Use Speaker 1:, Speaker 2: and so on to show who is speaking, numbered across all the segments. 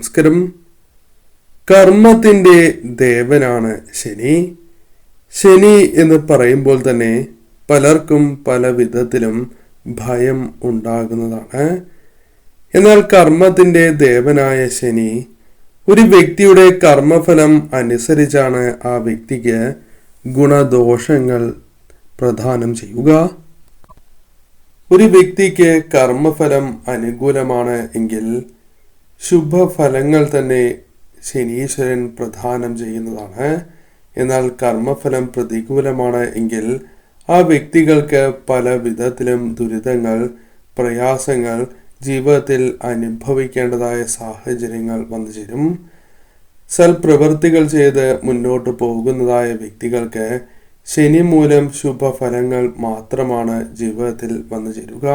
Speaker 1: നമസ്കാരം. കർമ്മത്തിന്റെ ദേവനാണ് ശനി. ശനി എന്ന് പറയുമ്പോൾ തന്നെ പലർക്കും പല വിധത്തിലും ഭയം ഉണ്ടാകുന്നതാണ്. എന്നാൽ കർമ്മത്തിന്റെ ദേവനായ ശനി ഒരു വ്യക്തിയുടെ കർമ്മഫലം അനുസരിച്ചാണ് ആ വ്യക്തിക്ക് ഗുണദോഷങ്ങൾ പ്രദാനം ചെയ്യുക. ഒരു വ്യക്തിക്ക് കർമ്മഫലം അനുകൂലമാണ് എങ്കിൽ ശുഭഫലങ്ങൾ തന്നെ ശനീശ്വരൻ പ്രദാനം ചെയ്യുന്നതാണ്. എന്നാൽ കർമ്മഫലം പ്രതികൂലമാണ് എങ്കിൽ ആ വ്യക്തികൾക്ക് പല വിധത്തിലും ദുരിതങ്ങൾ, പ്രയാസങ്ങൾ ജീവിതത്തിൽ അനുഭവിക്കേണ്ടതായ സാഹചര്യങ്ങൾ വന്നു ചേരും. സൽപ്രവൃത്തികൾ ചെയ്ത് മുന്നോട്ട് പോകുന്നതായ വ്യക്തികൾക്ക് ശനി മൂലം ശുഭഫലങ്ങൾ മാത്രമാണ് ജീവിതത്തിൽ വന്നു ചേരുക.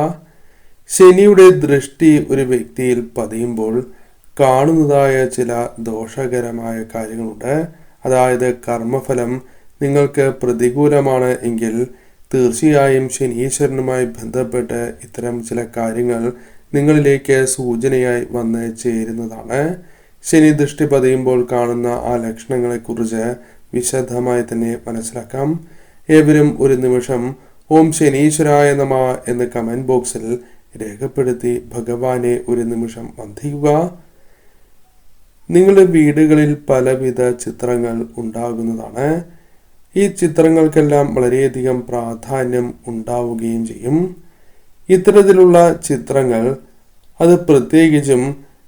Speaker 1: ശനിയുടെ ദൃഷ്ടി ഒരു വ്യക്തിയിൽ പതിയുമ്പോൾ കാണുന്നതായ ചില ദോഷകരമായ കാര്യങ്ങളുണ്ട്. അതായത് കർമ്മഫലം നിങ്ങൾക്ക് പ്രതികൂലമാണ് എങ്കിൽ തീർച്ചയായും ശനീശ്വരനുമായി ബന്ധപ്പെട്ട് ഇത്തരം ചില കാര്യങ്ങൾ നിങ്ങളിലേക്ക് സൂചനയായി വന്ന് ചേരുന്നതാണ്. ശനി ദൃഷ്ടി പതിയുമ്പോൾ കാണുന്ന ആ ലക്ഷണങ്ങളെക്കുറിച്ച് വിശദമായി തന്നെ മനസ്സിലാക്കാം. ഏവരും ഒരു നിമിഷം ഓം ശനീശ്വരായ നമഃ എന്ന് കമന്റ് ബോക്സിൽ രേഖപ്പെടുത്തി ഭഗവാനെ ഒരു നിമിഷം വന്ദിക്കുക. നിങ്ങളുടെ വീടുകളിൽ പലവിധ ചിത്രങ്ങൾ ഉണ്ടാകുന്നതാണ്. ഈ ചിത്രങ്ങൾക്കെല്ലാം വളരെയധികം പ്രാധാന്യം ഉണ്ടാവുകയും ചെയ്യും. ഇത്തരത്തിലുള്ള ചിത്രങ്ങൾ അത് പ്രത്യേകിച്ചും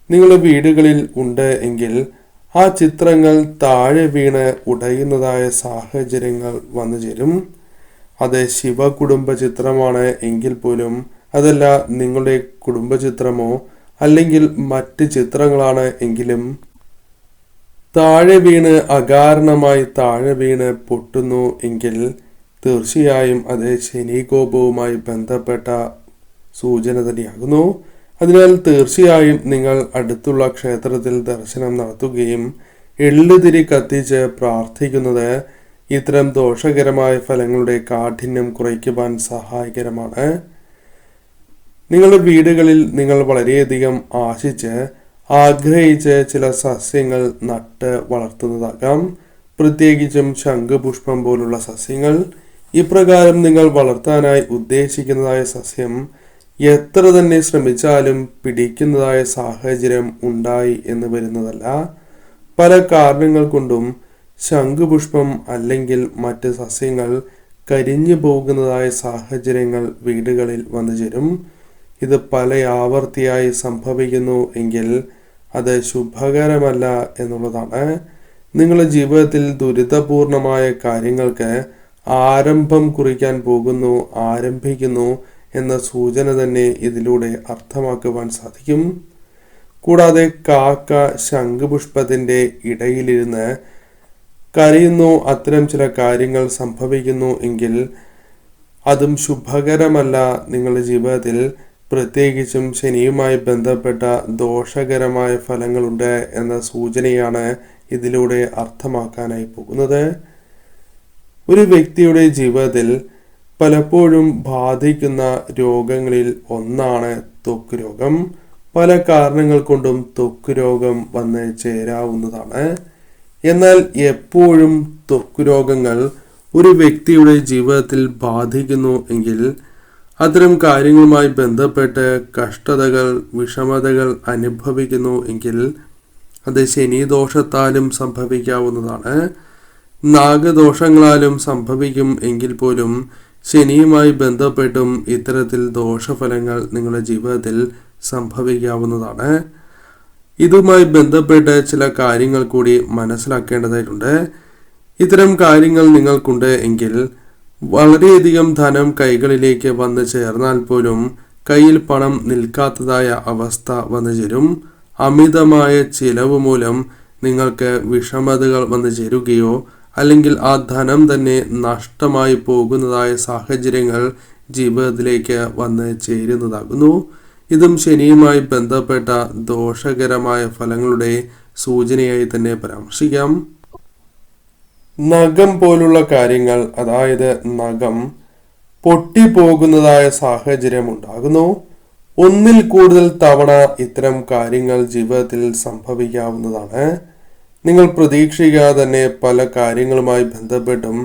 Speaker 1: നിങ്ങളുടെ വീടുകളിൽ ഉണ്ട് എങ്കിൽ ആ ചിത്രങ്ങൾ താഴെ വീണ് ഉടയുന്നതായ സാഹചര്യങ്ങൾ വന്നു ചേരും. അത് ശിവകുടുംബ ചിത്രമാണ് എങ്കിൽ പോലും, അതല്ല നിങ്ങളുടെ കുടുംബചിത്രമോ അല്ലെങ്കിൽ മറ്റ് ചിത്രങ്ങളാണ് എങ്കിലും താഴെ വീണ് അകാരണമായി താഴെ വീണ് പൊട്ടുന്നു എങ്കിൽ തീർച്ചയായും അത് ശനികോപവുമായി ബന്ധപ്പെട്ട സൂചന തന്നെയാകുന്നു. അതിനാൽ തീർച്ചയായും നിങ്ങൾ അടുത്തുള്ള ക്ഷേത്രത്തിൽ ദർശനം നടത്തുകയും എള്ളുതിരി കത്തിച്ച് പ്രാർത്ഥിക്കുന്നത് ഇത്തരം ദോഷകരമായ ഫലങ്ങളുടെ കാഠിന്യം കുറയ്ക്കുവാൻ സഹായകരമാണ്. നിങ്ങളുടെ വീടുകളിൽ നിങ്ങൾ വളരെയധികം ആശിച്ച് ആഗ്രഹിച്ച് ചില സസ്യങ്ങൾ നട്ട് വളർത്തുന്നതാകാം. പ്രത്യേകിച്ചും ശംഖുപുഷ്പം പോലുള്ള സസ്യങ്ങൾ. ഇപ്രകാരം നിങ്ങൾ വളർത്താനായി ഉദ്ദേശിക്കുന്നതായ സസ്യം എത്ര തന്നെ ശ്രമിച്ചാലും പിടിക്കുന്നതായ സാഹചര്യം ഉണ്ടായി എന്ന് വരുന്നതല്ല. പല കാരണങ്ങൾ കൊണ്ടും ശംഖുപുഷ്പം അല്ലെങ്കിൽ മറ്റ് സസ്യങ്ങൾ കരിഞ്ഞു പോകുന്നതായ സാഹചര്യങ്ങൾ വീടുകളിൽ വന്നു ചേരും. ഇത് പല ആവർത്തിയായി സംഭവിക്കുന്നു എങ്കിൽ അത് ശുഭകരമല്ല എന്നുള്ളതാണ്. നിങ്ങളുടെ ജീവിതത്തിൽ ദുരിതപൂർണമായ കാര്യങ്ങൾക്ക് ആരംഭം കുറിക്കാൻ പോകുന്നു, ആരംഭിക്കുന്നു എന്ന സൂചന തന്നെ ഇതിലൂടെ അർത്ഥമാക്കുവാൻ സാധിക്കും. കൂടാതെ കാക്ക ശംഖുപുഷ്പത്തിന്റെ ഇടയിലിരുന്ന് കരയുന്നു, അത്തരം ചില കാര്യങ്ങൾ സംഭവിക്കുന്നു എങ്കിൽ അതും ശുഭകരമല്ല. നിങ്ങളുടെ ജീവിതത്തിൽ പ്രത്യേകിച്ചും ശനിയുമായി ബന്ധപ്പെട്ട ദോഷകരമായ ഫലങ്ങളുണ്ട് എന്ന സൂചനയാണ് ഇതിലൂടെ അർത്ഥമാക്കാനായി പോകുന്നത്. ഒരു വ്യക്തിയുടെ ജീവിതത്തിൽ പലപ്പോഴും ബാധിക്കുന്ന രോഗങ്ങളിൽ ഒന്നാണ് ത്വക്ക് രോഗം. പല കാരണങ്ങൾ കൊണ്ടും ത്വക്ക് രോഗം വന്ന് ചേരാവുന്നതാണ്. എന്നാൽ എപ്പോഴും ത്വക്ക് രോഗങ്ങൾ ഒരു വ്യക്തിയുടെ ജീവിതത്തിൽ ബാധിക്കുന്നു എങ്കിൽ അത്തരം കാര്യങ്ങളുമായി ബന്ധപ്പെട്ട് കഷ്ടതകൾ, വിഷമതകൾ അനുഭവിക്കുന്നു എങ്കിൽ അത് ശനിദോഷത്താലും സംഭവിക്കാവുന്നതാണ്. നാഗദോഷങ്ങളാലും സംഭവിക്കും എങ്കിൽ പോലും ശനിയുമായി ബന്ധപ്പെട്ടും ഇത്തരത്തിൽ ദോഷഫലങ്ങൾ നിങ്ങളുടെ ജീവിതത്തിൽ സംഭവിക്കാവുന്നതാണ്. ഇതുമായി ബന്ധപ്പെട്ട് ചില കാര്യങ്ങൾ കൂടി മനസ്സിലാക്കേണ്ടതായിട്ടുണ്ട്. ഇത്തരം കാര്യങ്ങൾ നിങ്ങൾക്കുണ്ട് എങ്കിൽ വളരെയധികം ധനം കൈകളിലേക്ക് വന്നു ചേർന്നാൽ പോലും കയ്യിൽ പണം നിൽക്കാത്തതായ അവസ്ഥ വന്നു ചേരും. അമിതമായ ചിലവ് മൂലം നിങ്ങൾക്ക് വിഷമതകൾ വന്നു ചേരുകയോ അല്ലെങ്കിൽ ആ ധനം തന്നെ നഷ്ടമായി പോകുന്നതായ സാഹചര്യങ്ങൾ ജീവിതത്തിലേക്ക് വന്ന് ചേരുന്നതാകുന്നു. ഇതും ശനിയുമായി ബന്ധപ്പെട്ട ദോഷകരമായ ഫലങ്ങളുടെ സൂചനയായി തന്നെ പരാമർശിക്കാം. നഖം പോലുള്ള കാര്യങ്ങൾ, അതായത് നഖം പൊട്ടിപ്പോകുന്നതായ സാഹചര്യം ഉണ്ടാകുന്നു. ഒന്നിൽ കൂടുതൽ തവണ ഇത്തരം കാര്യങ്ങൾ ജീവിതത്തിൽ സംഭവിക്കാവുന്നതാണ്. നിങ്ങൾ പ്രതീക്ഷിക്കാതെ തന്നെ പല കാര്യങ്ങളുമായി ബന്ധപ്പെട്ടും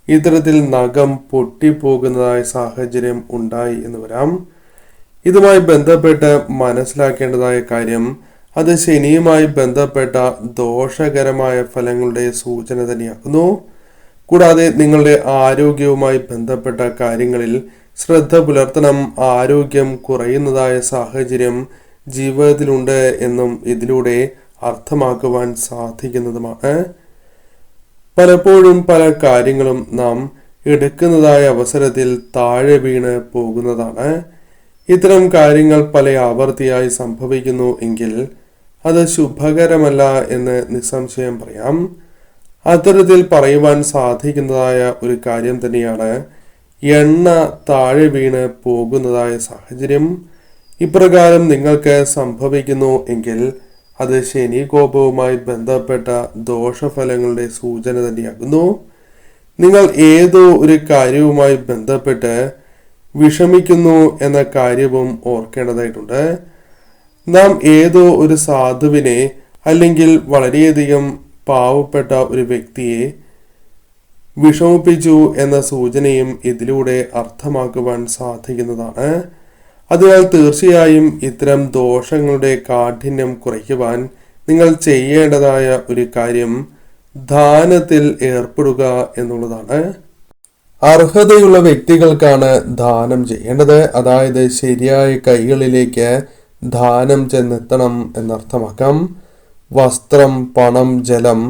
Speaker 1: ഇത്തരത്തിൽ നഖം പൊട്ടിപ്പോകുന്നതായ സാഹചര്യം ഉണ്ടായി എന്ന് വരാം. ഇതുമായി ബന്ധപ്പെട്ട് മനസ്സിലാക്കേണ്ടതായ കാര്യം, അത് ശനിയുമായി ബന്ധപ്പെട്ട ദോഷകരമായ ഫലങ്ങളുടെ സൂചന തന്നെയാകുന്നു. കൂടാതെ നിങ്ങളുടെ ആരോഗ്യവുമായി ബന്ധപ്പെട്ട കാര്യങ്ങളിൽ ശ്രദ്ധ പുലർത്തണം. ആരോഗ്യം കുറയുന്നതായ സാഹചര്യം ജീവിതത്തിലുണ്ട് എന്നും ഇതിലൂടെ അർത്ഥമാക്കുവാൻ സാധിക്കുന്നതുമാണ്. പലപ്പോഴും പല കാര്യങ്ങളും നാം എടുക്കുന്നതായ അവസരത്തിൽ താഴെ വീണ് പോകുന്നതാണ്. ഇത്തരം കാര്യങ്ങൾ പല ആവർത്തിയായി സംഭവിക്കുന്നു എങ്കിൽ അത് ശുഭകരമല്ല എന്ന് നിസ്സംശയം പറയാം. അത്തരത്തിൽ പറയുവാൻ സാധിക്കുന്നതായ ഒരു കാര്യം തന്നെയാണ് എണ്ണ താഴെ വീണ് പോകുന്നതായ സാഹചര്യം. ഇപ്രകാരം നിങ്ങൾക്ക് സംഭവിക്കുന്നു എങ്കിൽ അത് ശനി കോപവുമായി ബന്ധപ്പെട്ട ദോഷഫലങ്ങളുടെ സൂചന തന്നെയാകുന്നു. നിങ്ങൾ ഏതോ ഒരു കാര്യവുമായി ബന്ധപ്പെട്ട് വിഷമിക്കുന്നു എന്ന കാര്യവും ഓർക്കേണ്ടതായിട്ടുണ്ട്. നാം ഏതോ ഒരു സാധുവിനെ അല്ലെങ്കിൽ വളരെയധികം പാവപ്പെട്ട ഒരു വ്യക്തിയെ വിഷമിപ്പിച്ചു എന്ന സൂചനയും ഇതിലൂടെ അർത്ഥമാക്കുവാൻ സാധിക്കുന്നതാണ്. അതിനാൽ തീർച്ചയായും ഇത്തരം ദോഷങ്ങളുടെ കാഠിന്യം കുറയ്ക്കുവാൻ നിങ്ങൾ ചെയ്യേണ്ടതായ ഒരു കാര്യം ദാനത്തിൽ ഏർപ്പെടുക എന്നുള്ളതാണ്. അർഹതയുള്ള വ്യക്തികൾക്കാണ് ദാനം ചെയ്യേണ്ടത്. അതായത് ശരിയായ കൈകളിലേക്ക് ദാനം ചെന്നെത്തണം എന്നർത്ഥമാക്കാം. വസ്ത്രം, പണം, ജലം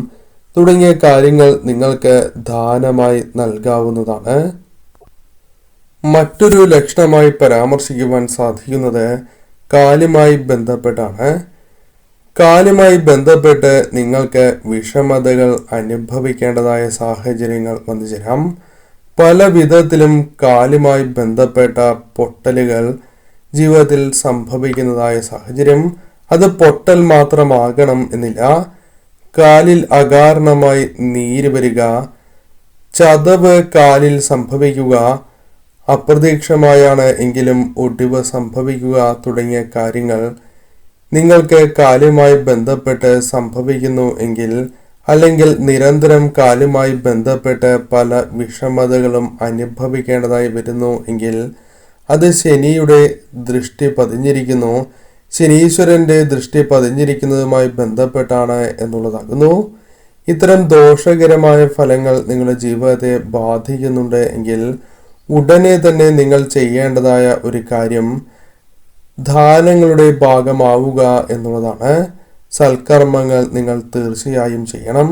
Speaker 1: തുടങ്ങിയ കാര്യങ്ങൾ നിങ്ങൾക്ക് ദാനമായി നൽകാവുന്നതാണ്. മറ്റൊരു ലക്ഷണമായി പരാമർശിക്കുവാൻ സാധിക്കുന്നത് കാലുമായി ബന്ധപ്പെട്ടാണ്. കാലുമായി ബന്ധപ്പെട്ട് നിങ്ങൾക്ക് വിഷമതകൾ അനുഭവിക്കേണ്ടതായ സാഹചര്യങ്ങൾ വന്നു ചേരാം. പല വിധത്തിലും കാലുമായി ബന്ധപ്പെട്ട പൊട്ടലുകൾ ജീവിതത്തിൽ സംഭവിക്കുന്നതായ സാഹചര്യം. അത് പൊട്ടൽ മാത്രമാകണം എന്നില്ല. കാലിൽ അകാരണമായി നീര് വരിക, ചതവ് കാലിൽ സംഭവിക്കുക, അപ്രതീക്ഷിതമായാണ് എങ്കിലും ഒടിവ് സംഭവിക്കുക തുടങ്ങിയ കാര്യങ്ങൾ നിങ്ങൾക്ക് കാലുമായി ബന്ധപ്പെട്ട് സംഭവിക്കുന്നു എങ്കിൽ, അല്ലെങ്കിൽ നിരന്തരം കാലുമായി ബന്ധപ്പെട്ട് പല വിഷമതകളും അനുഭവിക്കേണ്ടതായി വരുന്നു എങ്കിൽ അത് ശനിയുടെ ദൃഷ്ടി പതിഞ്ഞിരിക്കുന്നു, ശനീശ്വരന്റെ ദൃഷ്ടി പതിഞ്ഞിരിക്കുന്നതുമായി ബന്ധപ്പെട്ടാണ് എന്നുള്ളതാകുന്നു. ഇത്തരം ദോഷകരമായ ഫലങ്ങൾ നിങ്ങളുടെ ജീവിതത്തെ ബാധിക്കുന്നുണ്ട് എങ്കിൽ ഉടനെ തന്നെ നിങ്ങൾ ചെയ്യേണ്ടതായ ഒരു കാര്യം ദാനങ്ങളുടെ ഭാഗമാവുക എന്നുള്ളതാണ്. സൽക്കർമ്മങ്ങൾ നിങ്ങൾ തീർച്ചയായും ചെയ്യണം.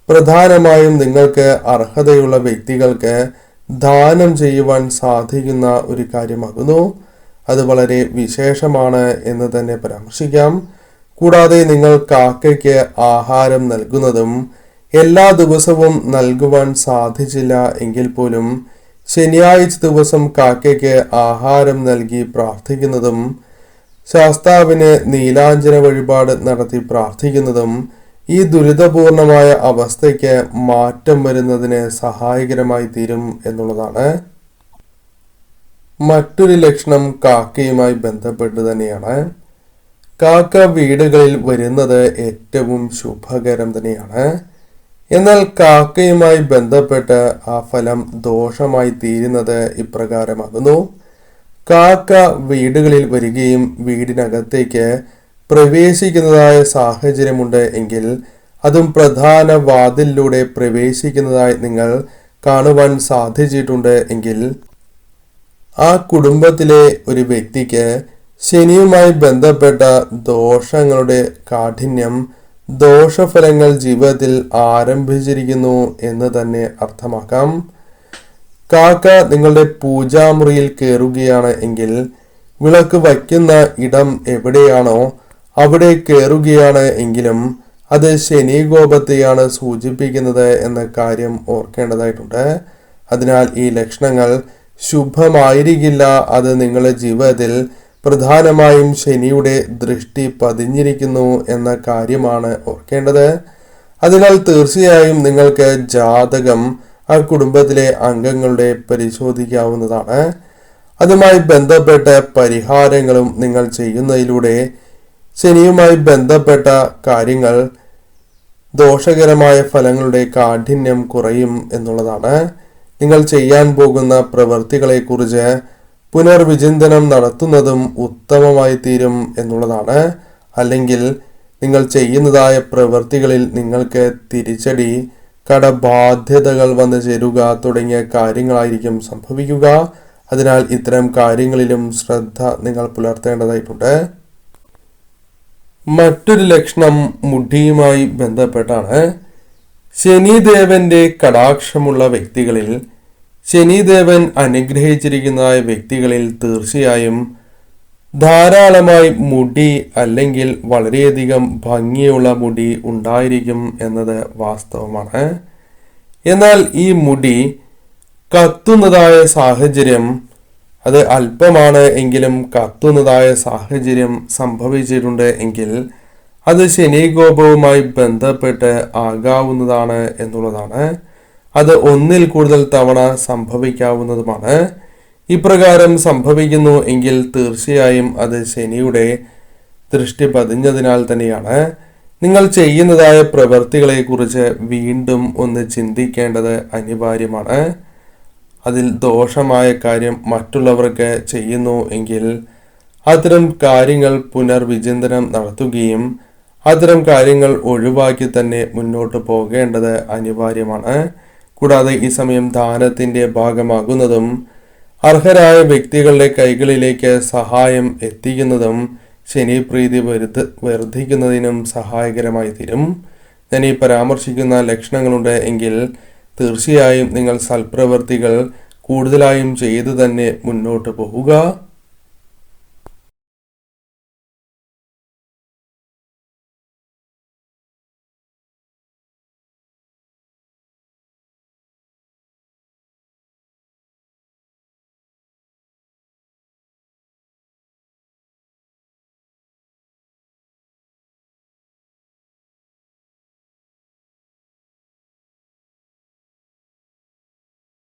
Speaker 1: പ്രധാനമായും നിങ്ങൾക്ക് അർഹതയുള്ള വ്യക്തികൾക്ക് ദാനം ചെയ്യുവാൻ സാധിക്കുന്ന ഒരു കാര്യമാകുന്നു. അത് വളരെ വിശേഷമാണ് എന്ന് തന്നെ പരാമർശിക്കാം. കൂടാതെ നിങ്ങൾ കാക്കയ്ക്ക് ആഹാരം നൽകുന്നതും എല്ലാ ദിവസവും നൽകുവാൻ സാധിച്ചില്ല എങ്കിൽ പോലും ശനിയാഴ്ച ദിവസം കാക്കയ്ക്ക് ആഹാരം നൽകി പ്രാർത്ഥിക്കുന്നതും ശാസ്താവിന് നീലാഞ്ജന വഴിപാട് നടത്തി പ്രാർത്ഥിക്കുന്നതും ഈ ദുരിതപൂർണമായ അവസ്ഥയ്ക്ക് മാറ്റം വരുന്നതിന് സഹായകരമായി തീരും എന്നുള്ളതാണ്. മറ്റൊരു ലക്ഷണം കാക്കയുമായി ബന്ധപ്പെട്ട് തന്നെയാണ്. കാക്ക വീടുകളിൽ വരുന്നത് ഏറ്റവും ശുഭകരം തന്നെയാണ്. എന്നാൽ കാക്കയുമായി ബന്ധപ്പെട്ട് ആ ഫലം ദോഷമായി തീരുന്നത് ഇപ്രകാരമാകുന്നു. കാക്ക വീടുകളിൽ വരികയും വീടിനകത്തേക്ക് പ്രവേശിക്കുന്നതായ സാഹചര്യമുണ്ട് എങ്കിൽ, അതും പ്രധാന വാതിലിലൂടെ പ്രവേശിക്കുന്നതായി നിങ്ങൾ കാണുവാൻ സാധിച്ചിട്ടുണ്ട് എങ്കിൽ, ആ കുടുംബത്തിലെ ഒരു വ്യക്തിക്ക് ശനിയുമായി ബന്ധപ്പെട്ട ദോഷങ്ങളുടെ കാഠിന്യം, ദോഷഫലങ്ങൾ ജീവിതത്തിൽ ആരംഭിച്ചിരിക്കുന്നു എന്ന് തന്നെ അർത്ഥമാക്കാം. കാക്ക നിങ്ങളുടെ പൂജാമുറിയിൽ കയറുകയാണ് എങ്കിൽ, വിളക്ക് വയ്ക്കുന്ന ഇടം എവിടെയാണോ അവിടെ കയറുകയാണ് എങ്കിലും അത് ശനികോപത്തെയാണ് സൂചിപ്പിക്കുന്നത് എന്ന കാര്യം ഓർക്കേണ്ടതായിട്ടുണ്ട്. അതിനാൽ ഈ ലക്ഷണങ്ങൾ ശുഭമായിരിക്കില്ല. അത് നിങ്ങളുടെ ജീവിതത്തിൽ പ്രധാനമായും ശനിയുടെ ദൃഷ്ടി പതിഞ്ഞിരിക്കുന്നു എന്ന കാര്യമാണ് ഓർക്കേണ്ടത്. അതിനാൽ തീർച്ചയായും നിങ്ങൾക്ക് ജാതകം ആ കുടുംബത്തിലെ അംഗങ്ങളുടെ പരിശോധിക്കാവുന്നതാണ്. അതുമായി ബന്ധപ്പെട്ട പരിഹാരങ്ങളും നിങ്ങൾ ചെയ്യുന്നതിലൂടെ ശനിയുമായി ബന്ധപ്പെട്ട കാര്യങ്ങൾ ദോഷകരമായ ഫലങ്ങളുടെ കാഠിന്യം കുറയും എന്നുള്ളതാണ്. നിങ്ങൾ ചെയ്യാൻ പോകുന്ന പ്രവൃത്തികളെക്കുറിച്ച് പുനർവിചിന്തനം നടത്തുന്നതും ഉത്തമമായി തീരും എന്നുള്ളതാണ്. അല്ലെങ്കിൽ നിങ്ങൾ ചെയ്യുന്നതായ പ്രവൃത്തികളിൽ നിങ്ങൾക്ക് തിരിച്ചടി, കടബാധ്യതകൾ വന്നു ചേരുക തുടങ്ങിയ കാര്യങ്ങളായിരിക്കും സംഭവിക്കുക. അതിനാൽ ഇത്തരം കാര്യങ്ങളിലും ശ്രദ്ധ നിങ്ങൾ പുലർത്തേണ്ടതായിട്ടുണ്ട്. മറ്റൊരു ലക്ഷണം മുടിയുമായി ബന്ധപ്പെട്ടാണ്. ശനിദേവന്റെ കടാക്ഷമുള്ള വ്യക്തികളിൽ, ശനിദേവൻ അനുഗ്രഹിച്ചിരിക്കുന്ന വ്യക്തികളിൽ തീർച്ചയായും ധാരാളമായി മുടി അല്ലെങ്കിൽ വളരെയധികം ഭംഗിയുള്ള മുടി ഉണ്ടായിരിക്കും എന്നത് വാസ്തവമാണ്. എന്നാൽ ഈ മുടി കത്തുന്നതായ സാഹചര്യം, അത് അല്പമാണ് എങ്കിലും കത്തുന്നതായ സാഹചര്യം സംഭവിച്ചിട്ടുണ്ട് എങ്കിൽ അത് ശനികോപവുമായി ബന്ധപ്പെട്ട് ആകാവുന്നതാണ് എന്നുള്ളതാണ്. അത് ഒന്നിൽ കൂടുതൽ തവണ സംഭവിക്കാവുന്നതുമാണ്. ഇപ്രകാരം സംഭവിക്കുന്നു എങ്കിൽ തീർച്ചയായും അത് ശനിയുടെ ദൃഷ്ടി പതിഞ്ഞതിനാൽ തന്നെയാണ്. നിങ്ങൾ ചെയ്യുന്നതായ പ്രവൃത്തികളെക്കുറിച്ച് വീണ്ടും ഒന്ന് ചിന്തിക്കേണ്ടത് അനിവാര്യമാണ്. അതിൽ ദോഷമായ കാര്യം മറ്റുള്ളവർക്ക് ചെയ്യുന്നു എങ്കിൽ അത്തരം കാര്യങ്ങൾ പുനർവിചിന്തനം നടത്തുകയും അത്തരം കാര്യങ്ങൾ ഒഴിവാക്കി തന്നെ മുന്നോട്ട് പോകേണ്ടത് അനിവാര്യമാണ്. കൂടാതെ ഈ സമയം ദാനത്തിൻ്റെ ഭാഗമാകുന്നതും അർഹരായ വ്യക്തികളുടെ കൈകളിലേക്ക് സഹായം എത്തിക്കുന്നതും ശനി പ്രീതി വർദ്ധിക്കുന്നതിനും സഹായകരമായി തീരും. ഞാൻ ഈ പരാമർശിക്കുന്ന ലക്ഷണങ്ങളുണ്ട് എങ്കിൽ തീർച്ചയായും നിങ്ങൾ സൽപ്രവൃത്തികൾ കൂടുതലായും ചെയ്തു തന്നെ മുന്നോട്ട് പോവുക.